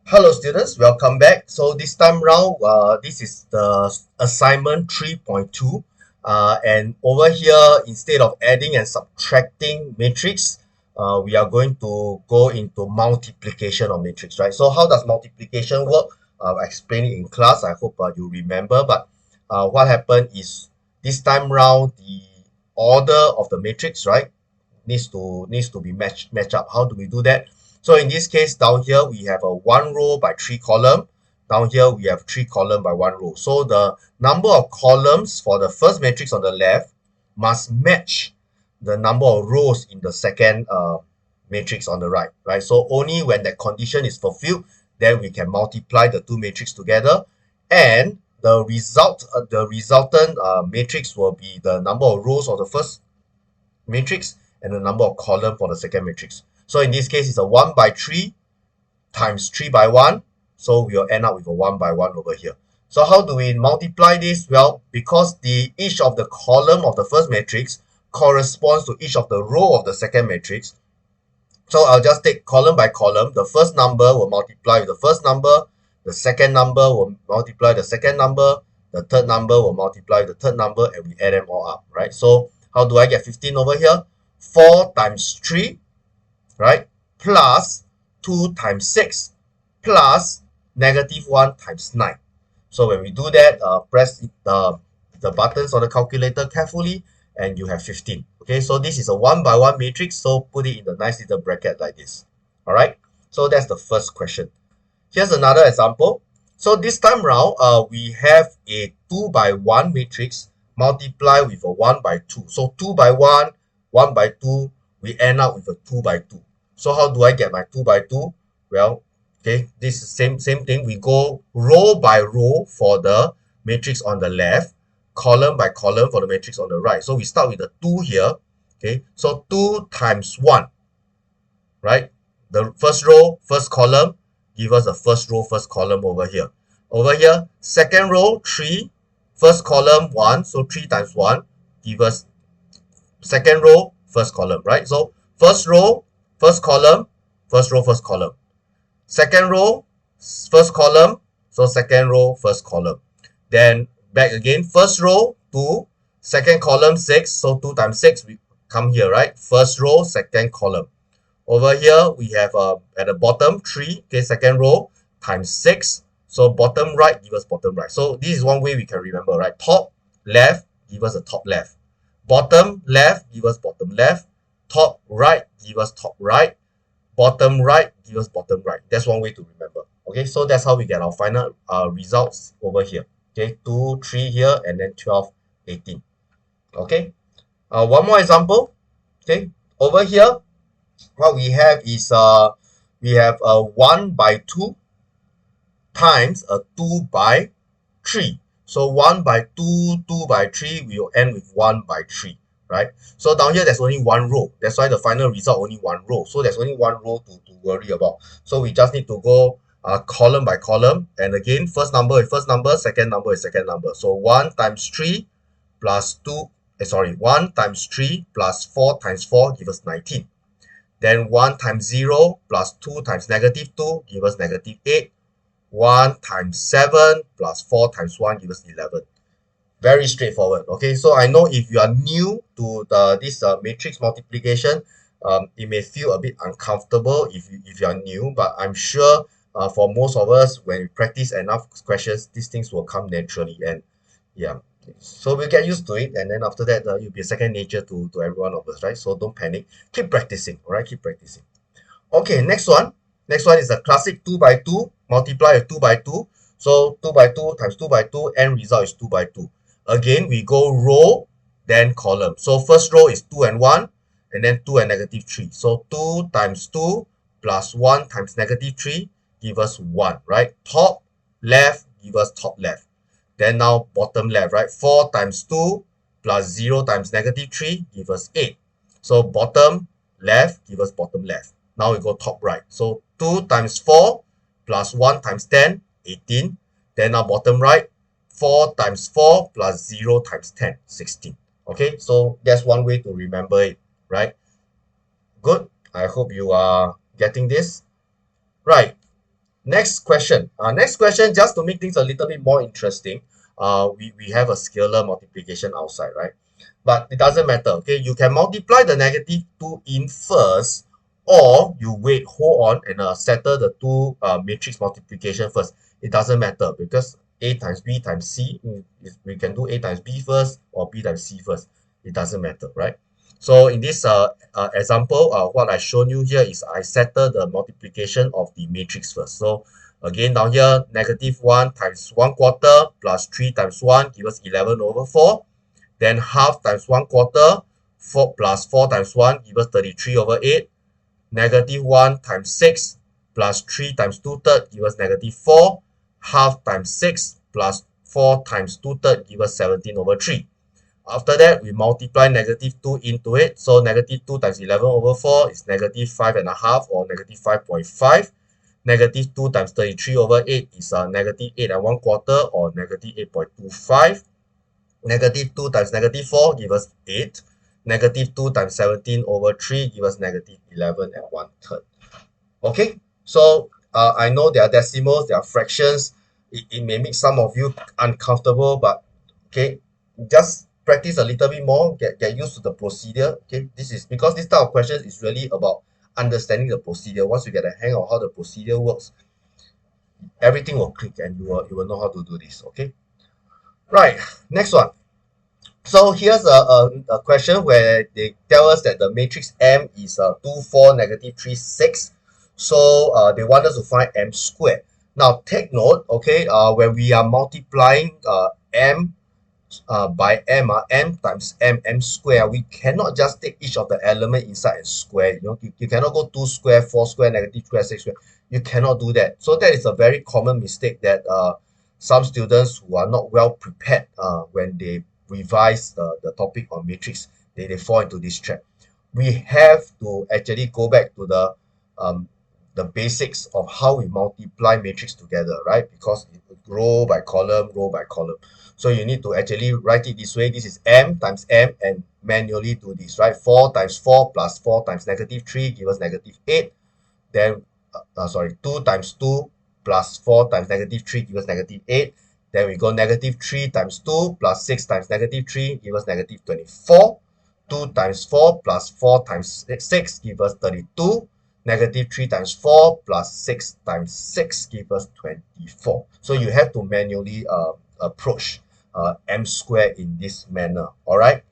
Hello students, welcome back. So this time round, this is the assignment 3.2 and over here instead of adding and subtracting matrix, we are going to go into multiplication of matrix, right? So how does multiplication work? I explained it in class. I hope you remember, but what happened is this time round the order of the matrix, right, needs to be match up. How do we do that? So in this case, down here we have a one row by three column. Down here we have three column by one row. So the number of columns for the first matrix on the left must match the number of rows in the second matrix on the right, right? So only when that condition is fulfilled, then we can multiply the two matrix together, and the resultant matrix will be the number of rows of the first matrix and the number of column for the second matrix. So in this case, it's a 1 by 3 times 3 by 1. So we'll end up with a 1 by 1 over here. So how do we multiply this? Well, because each of the column of the first matrix corresponds to each of the row of the second matrix. So I'll just take column by column. The first number will multiply with the first number. The second number will multiply the second number. The third number will multiply the third number, and we add them all up, right? So how do I get 15 over here? 4 times 3, right, plus 2 times 6 plus -1 times 9. So when we do that, press the buttons on the calculator carefully, and you have 15. Okay, so this is a 1 by 1 matrix, so put it in the nice little bracket like this. All right, so that's the first question. Here's another example. So this time round, we have a 2 by 1 matrix multiply with a 1 by 2. So 2 by 1, 1 by 2, we end up with a 2 by 2. So how do I get my 2 by 2? Well, okay, this is same thing. We go row by row for the matrix on the left, column by column for the matrix on the right. So we start with the 2 here. Okay, so 2 times 1, right? The first row, first column, give us the first row, first column over here. Over here, second row, 3, first column, 1. So 3 times 1, give us second row, first column, right? So first row, first column, first row, first column. Second row, first column, so second row, first column. Then back again, first row, 2, second column, 6. So 2 times 6, we come here, right? First row, second column. Over here, we have at the bottom, 3, okay, second row, times 6. So bottom right, give us bottom right. So this is one way we can remember, right? Top left, give us the top left. Bottom left, give us bottom left. Top right, give us top right. Bottom right, give us bottom right. That's one way to remember. Okay, so that's how we get our final results over here. Okay, 2, 3 here, and then 12, 18. Okay, one more example. Okay, over here, what we have is we have a 1 by 2 times a 2 by 3. So 1 by 2, 2 by 3 will end with 1 by 3, right? So down here there's only one row. That's why the final result only one row. So there's only one row to worry about. So we just need to go column by column. And again, first number is first number, second number is second number. So 1 times 3 plus 2, 1 times 3 plus 4 times 4 give us 19. Then 1 times 0 plus 2 times -2 give us -8. 1 times 7 plus 4 times 1 gives us 11. Very straightforward. Okay, so I know if you are new to this matrix multiplication, it may feel a bit uncomfortable if you are new, but I'm sure for most of us, when we practice enough questions, these things will come naturally. And yeah, so we'll get used to it, and then after that, it'll be a second nature to every one of us, right? So don't panic. Keep practicing, all right? Keep practicing. Okay, next one. Next one is the classic 2 by 2 multiply with 2 by 2. So 2 by 2 times 2 by 2, end result is 2 by 2. Again, we go row, then column. So first row is 2 and 1, and then 2 and -3. So 2 times 2 plus 1 times -3 give us 1, right? Top left give us top left. Then now bottom left, right? 4 times 2 plus 0 times -3 give us 8. So bottom left give us bottom left. Now we go top right. So 2 times 4 plus 1 times 10, 18. Then now bottom right, 4 times 4 plus 0 times 10, 16. Okay, so that's one way to remember it, right? Good. I hope you are getting this. Right. Next question. Next question, just to make things a little bit more interesting. We have a scalar multiplication outside, right? But it doesn't matter. Okay, you can multiply the negative 2 in first, or you wait, hold on, and settle the two matrix multiplication first. It doesn't matter because a times b times c, we can do a times b first or b times c first. It doesn't matter, right? So in this example, what I shown you here is I settle the multiplication of the matrix first. So again, down here, negative 1 times 1 quarter plus 3 times 1 gives us 11 over 4. Then half times 1 quarter, 4 plus 4 times 1 gives us 33 over 8. Negative 1 times 6 plus 3 times 2 thirds gives us negative 4. Half times 6 plus 4 times 2 thirds gives us 17 over 3. After that, we multiply negative 2 into it. So negative 2 times 11 over 4 is negative 5.5 or negative 5.5. Negative 2 times 33 over 8 is negative 8 and 1 quarter or negative 8.25. Negative 2 times negative 4 gives us 8. Negative 2 times 17 over 3 gives us negative 11 and 1 third. Okay, so I know there are decimals, there are fractions. It may make some of you uncomfortable, but okay, just practice a little bit more, get used to the procedure. Okay, this is because this type of questions is really about understanding the procedure. Once you get a hang of how the procedure works, everything will click and you will know how to do this. Okay, right, next one. So here's a question where they tell us that the matrix M is 2, 4, negative 3, 6. So they want us to find M squared. Now take note, okay, when we are multiplying M by M, M times M, M square, we cannot just take each of the element inside and square. You cannot go 2 square, 4 square, negative square, 6 square. You cannot do that. So that is a very common mistake that some students who are not well prepared when they revise the topic on matrix, they fall into this trap. We have to actually go back to the basics of how we multiply matrix together, right? Because row by column, row by column. So you need to actually write it this way. This is M times M and manually do this, right? 4 times 4 plus 4 times negative 3 gives us negative 8. Then, 2 times 2 plus 4 times negative 3 gives us negative 8. Then we go negative 3 times 2 plus 6 times negative 3 gives us negative 24. 2 times 4 plus 4 times 6 gives us 32. Negative 3 times 4 plus 6 times 6 gives us 24. So you have to manually approach M squared in this manner. All right.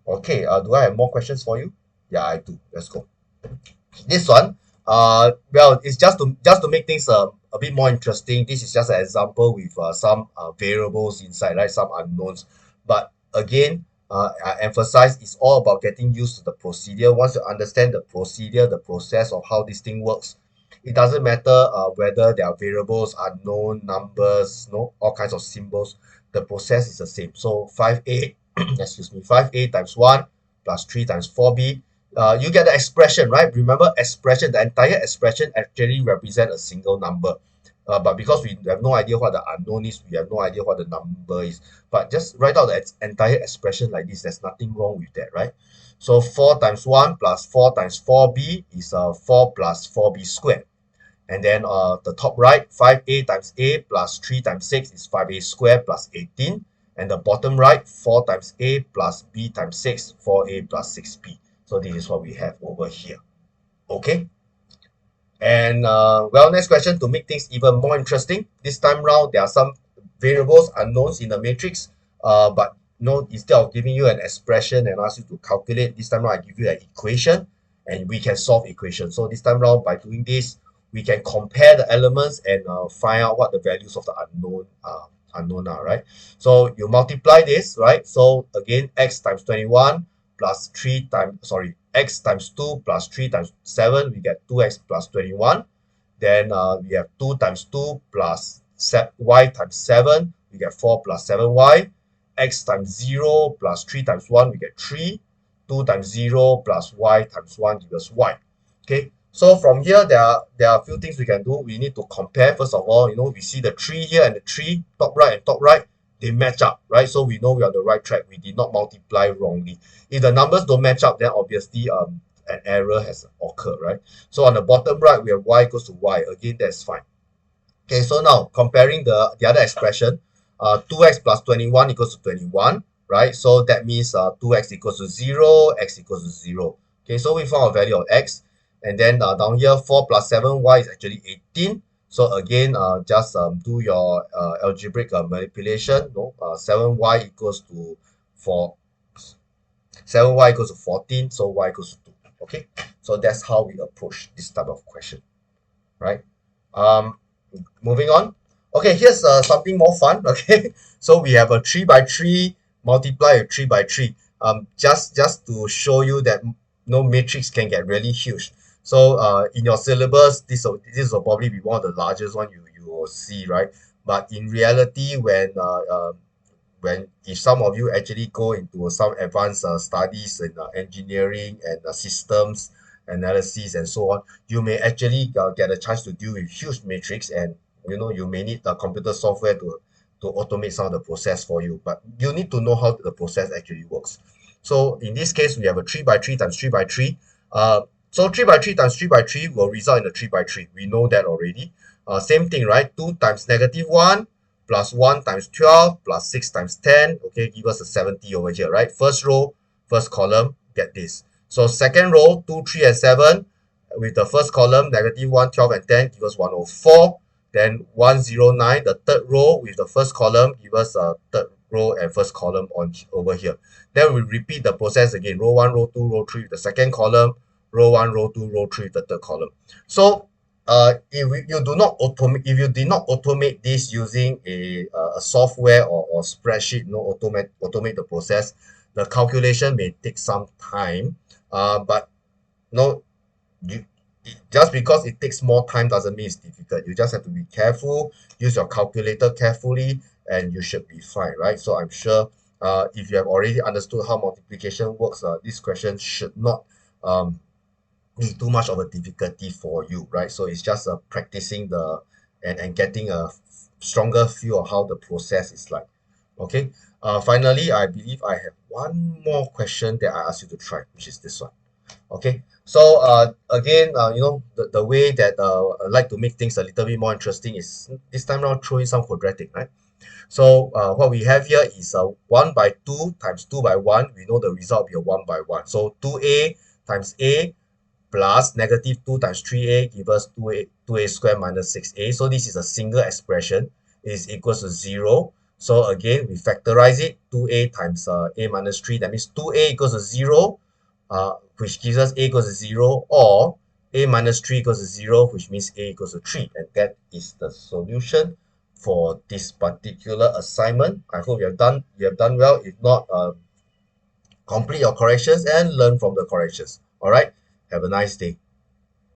Okay. Do I have more questions for you? Yeah, I do. Let's go. This one, well, it's just to make things a bit more interesting. This is just an example with some variables inside, right? Some unknowns. But again, I emphasize it's all about getting used to the procedure. Once you understand the procedure, the process of how this thing works, it doesn't matter whether there are variables, unknown numbers, all kinds of symbols. The process is the same. So 5a, excuse me, 5a times 1 plus 3 times 4b. You get the expression, right? Remember, expression, the entire expression actually represents a single number. But because we have no idea what the unknown is, we have no idea what the number is. But just write out the entire expression like this. There's nothing wrong with that, right? So 4 times 1 plus 4 times 4b is 4 plus 4b squared. And then the top right, 5a times a plus 3 times 6 is 5a squared plus 18. And the bottom right, 4 times a plus b times 6, 4a plus 6b. So this is what we have over here. Okay. And well, next question to make things even more interesting. This time round, there are some variables unknowns in the matrix. But instead of giving you an expression and ask you to calculate, this time round I give you an equation and we can solve equation. So this time round, by doing this, we can compare the elements and find out what the values of the unknown are, right? So you multiply this, right? So again, x times 21 plus 3 times, x times 2 plus 3 times 7, we get 2x plus 21. Then we have 2 times 2 plus y times 7, we get 4 plus 7y. X times 0 plus 3 times 1, we get 3. 2 times 0 plus y times 1 gives us y. Okay, so from here, there are a few things we can do. We need to compare. First of all, we see the 3 here and the 3, top right and top right, they match up, right? So we know we're on the right track. We did not multiply wrongly. If the numbers don't match up, then obviously an error has occurred, right? So on the bottom right, we have y equals to y. Again, that's fine. Okay, so now comparing the other expression, 2x plus 21 equals to 21, right? So that means 2x equals to 0, x equals to 0. Okay, so we found a value of x. And then down here, 4 plus 7y is actually 18. So again, just do your algebraic manipulation. No, 7y equals to 4. 7y equals to 14, so y equals to 2. Okay, so that's how we approach this type of question, right? Um, Moving on. Okay, here's something more fun. Okay, so we have a 3 by 3 multiply a 3 by 3. Just to show you that no matrix can get really huge. So in your syllabus, this will probably be one of the largest one you will see, right? But in reality, when if some of you actually go into some advanced studies in engineering and systems analysis and so on, you may actually get a chance to deal with huge matrix, and you may need the computer software to automate some of the process for you, but you need to know how the process actually works. So in this case, we have a 3 by 3 times 3 by 3. So 3 by 3 times 3 by 3 will result in a 3 by 3. We know that already. Same thing, right? 2 times negative 1 plus 1 times 12 plus 6 times 10, okay, give us a 70 over here, right? First row, first column, get this. So second row, 2, 3, and 7, with the first column, negative 1, 12, and 10, give us 104. Then 109, the third row with the first column, give us a third row and first column on over here. Then we repeat the process again, row 1, row 2, row 3 with the second column, row 1, row 2, row 3 with the third column. So if you did not automate this using a software or spreadsheet, automate the process, the calculation may take some time. But no, you just because it takes more time doesn't mean it's difficult. You just have to be careful, use your calculator carefully, and you should be fine, right? So I'm sure if you have already understood how multiplication works, this question should not be too much of a difficulty for you, right? So it's just practicing and getting a stronger feel of how the process is like. Okay. Finally, I believe I have one more question that I ask you to try, which is this one. Okay. So again, the way that I like to make things a little bit more interesting is this time around throw in some quadratic, right? So what we have here is 1 by 2 times 2 by 1. We know the result will be a 1 by 1. So 2a times a plus negative 2 times 3a give us 2a squared minus 6a. So this is a single expression. It is equals to 0. So again, we factorize it. 2a times a minus 3. That means 2a equals to 0, which gives us a equals to 0, or a minus 3 equals to 0, which means a equals to 3. And that is the solution for this particular assignment. I hope you have done well. If not, complete your corrections and learn from the corrections. All right. Have a nice day.